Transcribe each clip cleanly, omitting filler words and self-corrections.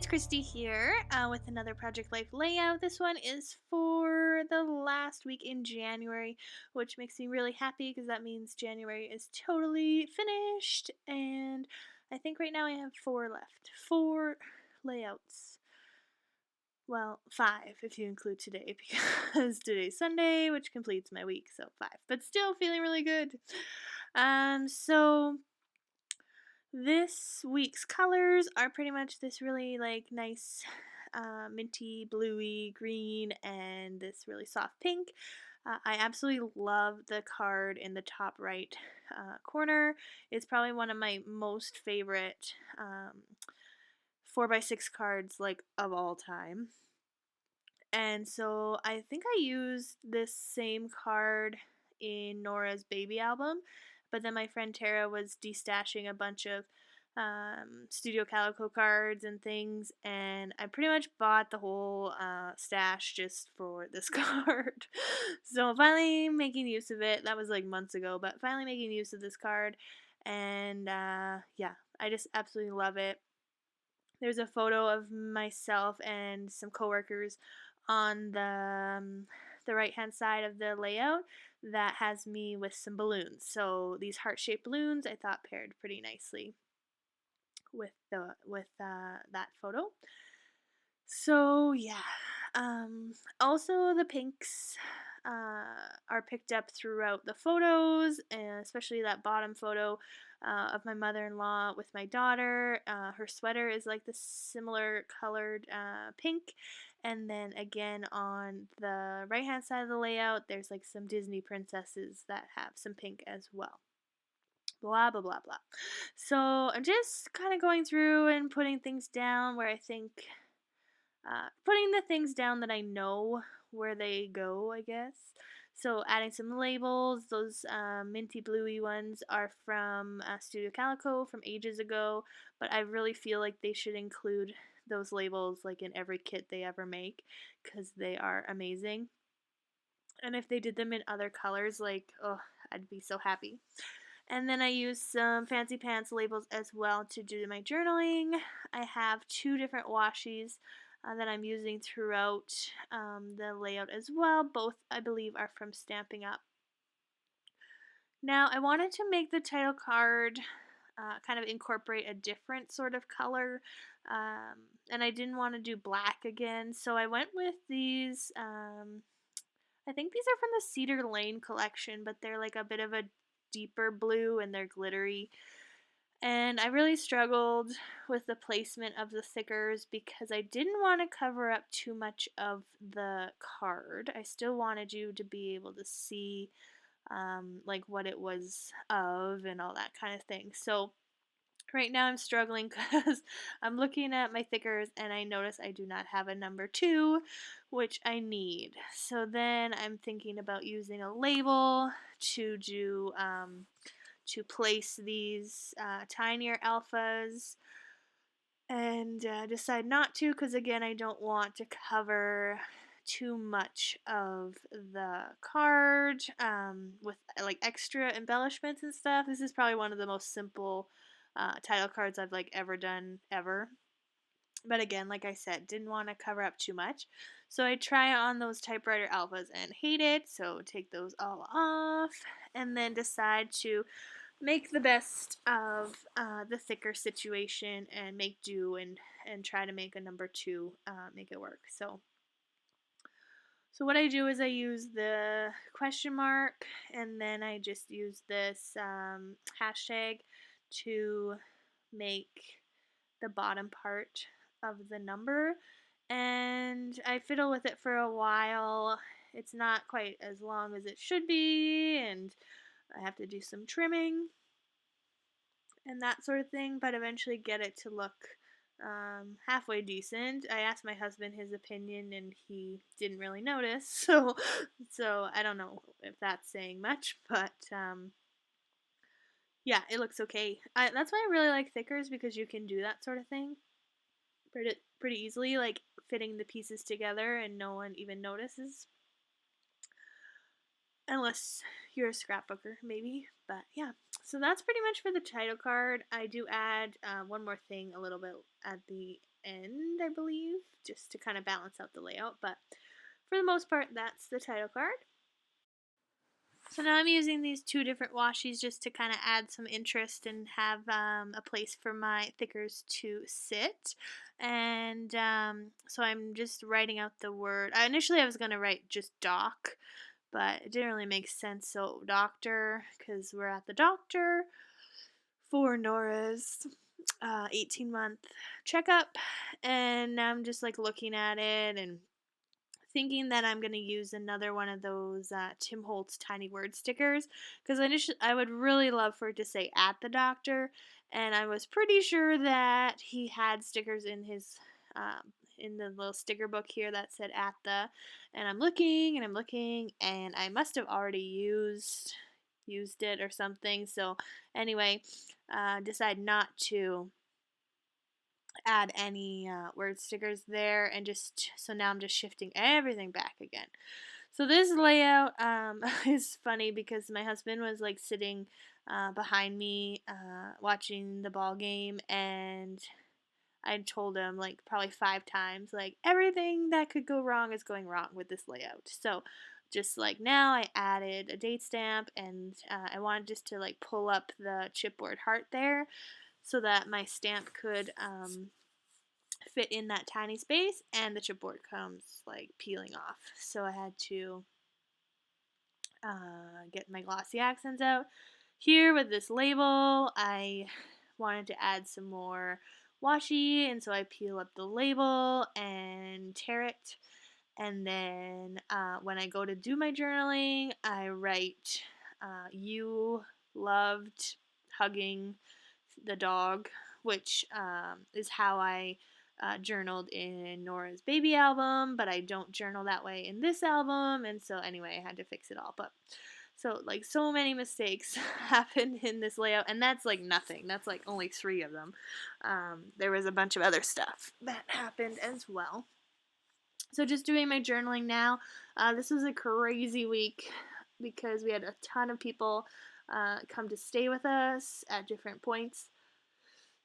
Christy here with another Project Life layout. This one is for the last week in January, which makes me really happy because that means January is totally finished. And I think right now I have 4 left. 4 layouts. Well, 5 if you include today because today's Sunday, which completes my week, so 5. But still feeling really good. So this week's colors are pretty much this really nice minty bluey green and this really soft pink. I absolutely love the card in the top right corner. It's probably one of my most favorite 4x6 cards of all time. And so I think I used this same card in Nora's baby album, but then my friend Tara was destashing a bunch of Studio Calico cards and things, and I pretty much bought the whole stash just for this card. So finally making use of it. That was months ago, but finally making use of this card, and yeah, I just absolutely love it. There's a photo of myself and some coworkers on the right hand side of the layout that has me with some balloons. So these heart-shaped balloons I thought paired pretty nicely with that photo. So yeah, also the pinks are picked up throughout the photos, and especially that bottom photo of my mother-in-law with my daughter. Her sweater is the similar colored pink, and then again on the right-hand side of the layout, there's some Disney princesses that have some pink as well. Blah blah blah blah. So I'm just kind of going through and putting things down where I think putting the things down that I know where they go, I guess. So adding some labels. Those minty bluey ones are from Studio Calico from ages ago, but I really feel like they should include those labels in every kit they ever make because they are amazing. And if they did them in other colors, oh, I'd be so happy. And then I use some Fancy Pants labels as well to do my journaling. I have 2 different washies that I'm using throughout the layout as well. Both, I believe, are from Stampin' Up. Now, I wanted to make the title card kind of incorporate a different sort of color, and I didn't want to do black again, so I went with these. I think these are from the Cedar Lane collection, but they're a bit of a deeper blue and they're glittery. And I really struggled with the placement of the stickers because I didn't want to cover up too much of the card. I still wanted you to be able to see what it was of and all that kind of thing. So right now I'm struggling because I'm looking at my stickers and I notice I do not have a number 2, which I need. So then I'm thinking about using a label to do to place these tinier alphas, and decide not to because again I don't want to cover too much of the card with extra embellishments and stuff. This is probably one of the most simple title cards I've ever done ever. But again, like I said, didn't want to cover up too much. So I try on those typewriter alphas and hate it, so take those all off and then decide to make the best of the thicker situation and make do and try to make a number 2 make it work. So what I do is I use the question mark and then I just use this hashtag to make the bottom part of the number, and I fiddle with it for a while. It's not quite as long as it should be, and I have to do some trimming and that sort of thing, but eventually get it to look halfway decent. I asked my husband his opinion and he didn't really notice, so I don't know if that's saying much, but yeah, it looks okay. That's why I really like thickers, because you can do that sort of thing pretty easily, fitting the pieces together and no one even notices. Unless you're a scrapbooker, maybe. But yeah, so that's pretty much for the title card. I do add one more thing a little bit at the end, I believe, just to kind of balance out the layout. But for the most part, that's the title card. So now I'm using these two different washies just to kind of add some interest and have a place for my thickers to sit. And so I'm just writing out the word. Initially I was going to write just doc, but it didn't really make sense. So doctor, because we're at the doctor for Nora's 18-month checkup. And now I'm just like looking at it and thinking that I'm going to use another one of those Tim Holtz tiny word stickers, because I would really love for it to say at the doctor, and I was pretty sure that he had stickers in the little sticker book here that said at the, and I'm looking and I'm looking, and I must have already used it or something. So anyway, decide not to add any word stickers there, and just so now I'm just shifting everything back again. So this layout is funny because my husband was like sitting behind me watching the ball game, and I told him like probably 5 times like everything that could go wrong is going wrong with this layout. So just like now I added a date stamp, and I wanted just to like pull up the chipboard heart there so that my stamp could fit in that tiny space, and the chipboard comes like peeling off. So I had to get my glossy accents out. Here with this label, I wanted to add some more washi, and so I peel up the label and tear it. And then when I go to do my journaling, I write, you loved hugging the dog, which is how I journaled in Nora's baby album, but I don't journal that way in this album, and so anyway, I had to fix it all. But so like so many mistakes happened in this layout, and that's like nothing. That's like only 3 of them. There was a bunch of other stuff that happened as well. So just doing my journaling now. This was a crazy week because we had a ton of people come to stay with us at different points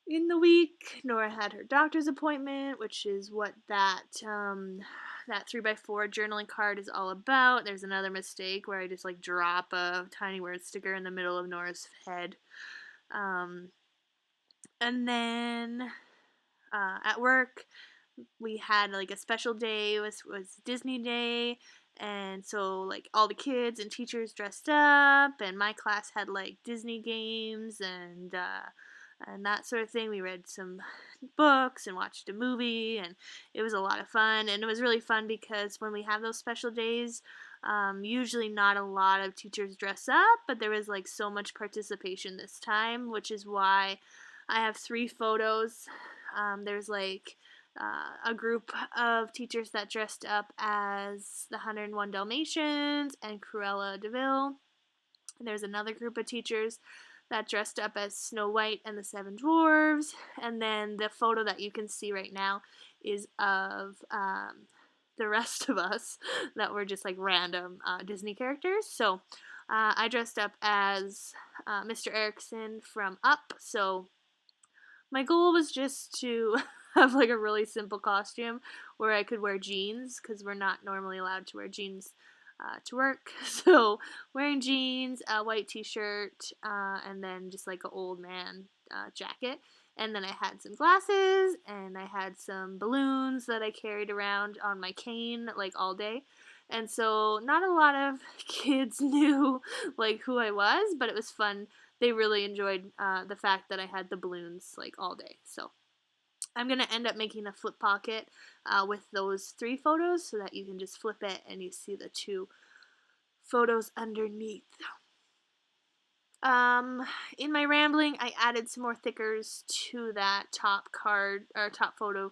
in the week. Nora had her doctor's appointment, which is what that 3x4 journaling card is all about. There's another mistake where I just like drop a tiny word sticker in the middle of Nora's head. And then at work, we had like a special day. Was Disney Day, and so like all the kids and teachers dressed up, and my class had like Disney games and that sort of thing. We read some books and watched a movie, and it was a lot of fun. And it was really fun because when we have those special days, usually not a lot of teachers dress up, but there was like so much participation this time, which is why I have 3 photos. There's like a group of teachers that dressed up as the 101 Dalmatians and Cruella de Vil. And there's another group of teachers that dressed up as Snow White and the 7 Dwarves. And then the photo that you can see right now is of the rest of us that were just like random Disney characters. So I dressed up as Mr. Erickson from Up. So my goal was just to have like a really simple costume where I could wear jeans, because we're not normally allowed to wear jeans to work. So wearing jeans, a white t-shirt, and then just like an old man jacket. And then I had some glasses, and I had some balloons that I carried around on my cane like all day. And so not a lot of kids knew like who I was, but it was fun. They really enjoyed the fact that I had the balloons like all day. So I'm going to end up making a flip pocket with those 3 photos so that you can just flip it and you see the 2 photos underneath. In my rambling, I added some more thickers to that top card, or top photo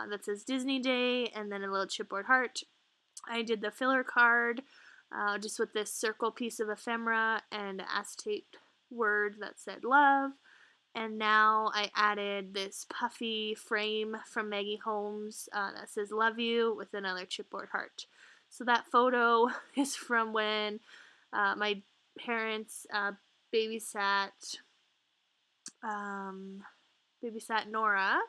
that says Disney Day, and then a little chipboard heart. I did the filler card just with this circle piece of ephemera and acetate word that said love. And now I added this puffy frame from Maggie Holmes that says love you with another chipboard heart. So that photo is from when my parents babysat Nora,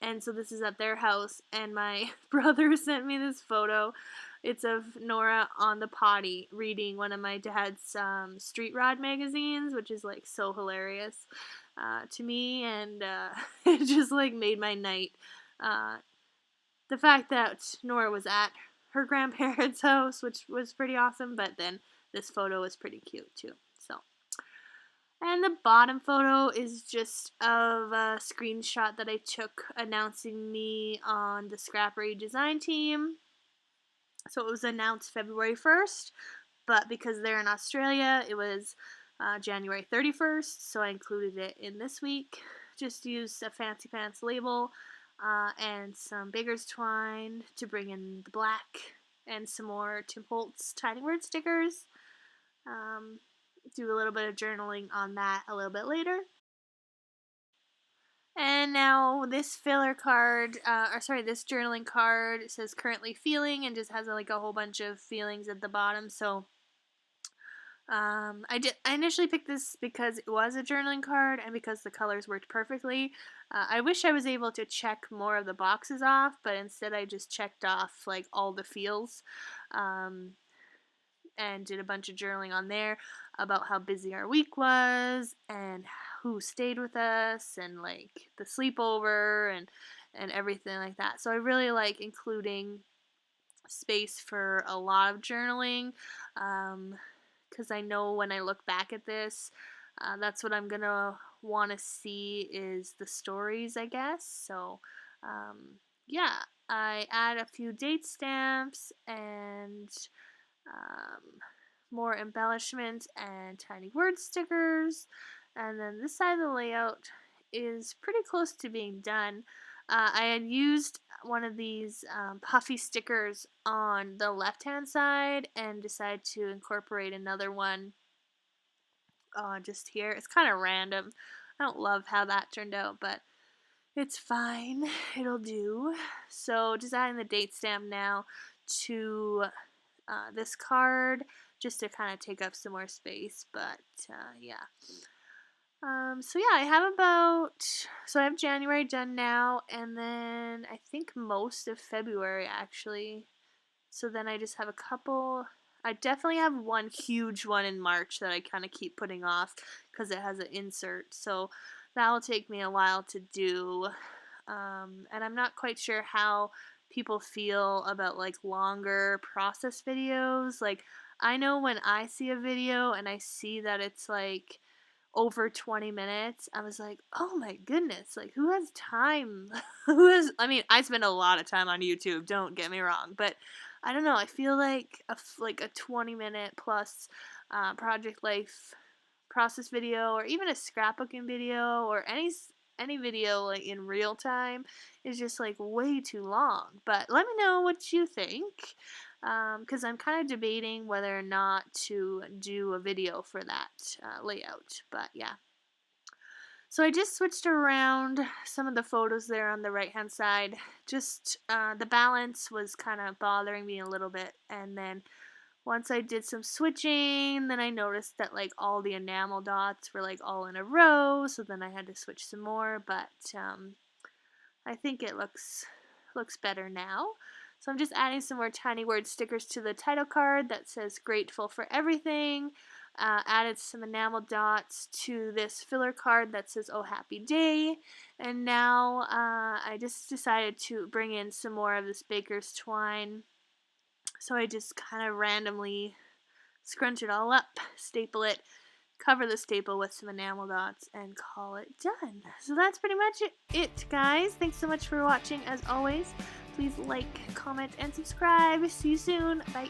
And so this is at their house, and my brother sent me this photo. It's of Nora on the potty reading one of my dad's street rod magazines, which is like so hilarious to me, and it just like made my night. The fact that Nora was at her grandparents' house, which was pretty awesome, but then this photo was pretty cute too. So, and the bottom photo is just of a screenshot that I took announcing me on the Scrap Redesign team. So it was announced February 1st, but because they're in Australia, it was January 31st, so I included it in this week. Just used a Fancy Pants label and some Baker's twine to bring in the black, and some more Tim Holtz tiny word stickers. Do a little bit of journaling on that a little bit later. And now this filler card, this journaling card says currently feeling and just has like a whole bunch of feelings at the bottom. So I initially picked this because it was a journaling card and because the colors worked perfectly. I wish I was able to check more of the boxes off, but instead I just checked off like all the feels. And did a bunch of journaling on there about how busy our week was and who stayed with us and like the sleepover and everything like that. So I really like including space for a lot of journaling because I know when I look back at this, that's what I'm gonna want to see is the stories, I guess. So yeah, I add a few date stamps and more embellishments and tiny word stickers. And then this side of the layout is pretty close to being done. I had used one of these puffy stickers on the left hand side and decided to incorporate another one just here. It's kind of random. I don't love how that turned out, but it's fine. It'll do. So just adding the date stamp now to this card just to kind of take up some more space, but yeah. So yeah, I have January done now, and then I think most of February actually. So then I just have a couple. I definitely have one huge one in March that I kind of keep putting off because it has an insert. So that will take me a while to do. And I'm not quite sure how people feel about like longer process videos. Like, I know when I see a video and I see that it's like over 20 minutes, I was like, oh my goodness, like who has time? I mean, I spend a lot of time on YouTube, don't get me wrong, but I don't know, I feel like a 20-minute plus Project Life process video, or even a scrapbooking video, or any video like in real time is just like way too long. But let me know what you think, because I'm kind of debating whether or not to do a video for that layout. But yeah. So I just switched around some of the photos there on the right hand side. Just the balance was kind of bothering me a little bit, and then once I did some switching, then I noticed that like all the enamel dots were like all in a row, so then I had to switch some more, but I think it looks better now. So I'm just adding some more tiny word stickers to the title card that says grateful for everything. Added some enamel dots to this filler card that says oh happy day, and now I just decided to bring in some more of this Baker's twine. So I just kind of randomly scrunch it all up, staple it, cover the staple with some enamel dots, and call it done. So that's pretty much it, guys. Thanks so much for watching. As always, please like, comment, and subscribe. See you soon. Bye.